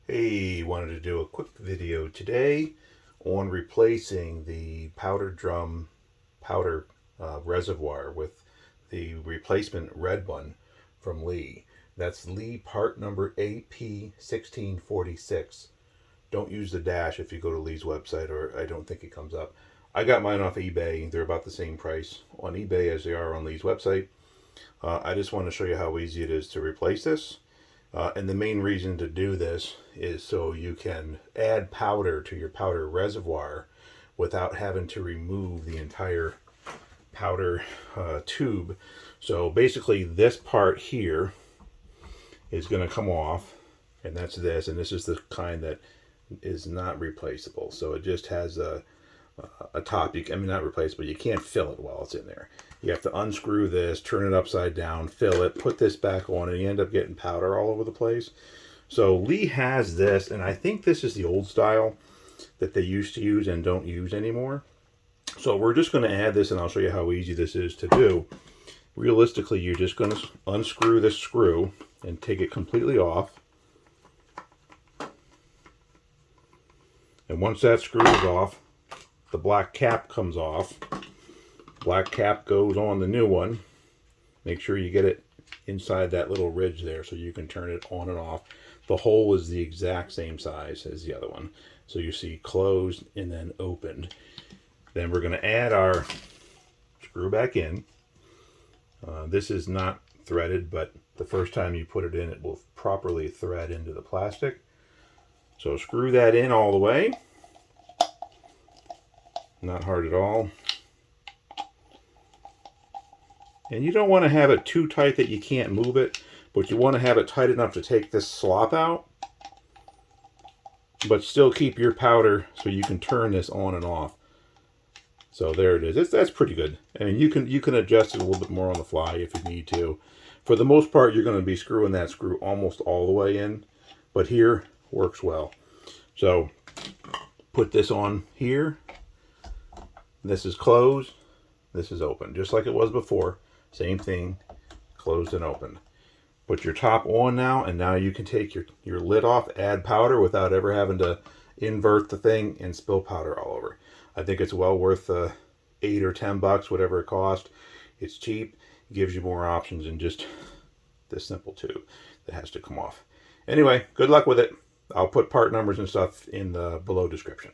Hey, wanted to do a quick video today on replacing the powder drum powder reservoir with the replacement red one from Lee. That's Lee part number AP1646. Don't use the dash if you go to Lee's website, or I don't think it comes up. I got mine off eBay. They're about the same price on eBay as they are on Lee's website. I just want to show you how easy it is to replace this. And the main reason to do this is so you can add powder to your powder reservoir without having to remove the entire powder tube. So basically this part here is going to come off, and that's this, and this is the kind that is not replaceable. So it just has a top. I mean, not replaceable. You can't fill it while it's in there. You have to unscrew this, turn it upside down, fill it, put this back on, and you end up getting powder all over the place. So Lee has this, and I think this is the old style that they used to use and don't use anymore. So we're just going to add this, and I'll show you how easy this is to do. Realistically, you're just going to unscrew this screw and take it completely off. And once that screw is off, the black cap comes off. Black cap goes on the new one. Make sure you get it inside that little ridge there so you can turn it on and off. The hole is the exact same size as the other one. So you see closed and then opened. Then we're going to add our screw back in. This is not threaded, but the first time you put it in, it will properly thread into the plastic. So screw that in all the way. Not hard at all. And you don't want to have it too tight that you can't move it, but you want to have it tight enough to take this slop out, but still keep your powder so you can turn this on and off. So there it is. That's pretty good. I mean, you can adjust it a little bit more on the fly if you need to. For the most part, you're going to be screwing that screw almost all the way in, but here works well. So put this on here. This is closed. This is open, just like it was before. Same thing, closed and opened. Put your top on now, and now you can take your lid off, add powder without ever having to invert the thing and spill powder all over. I think it's well worth $8 or $10, whatever it costs. It's cheap, gives you more options than just this simple tube that has to come off. Anyway, good luck with it. I'll put part numbers and stuff in the below description.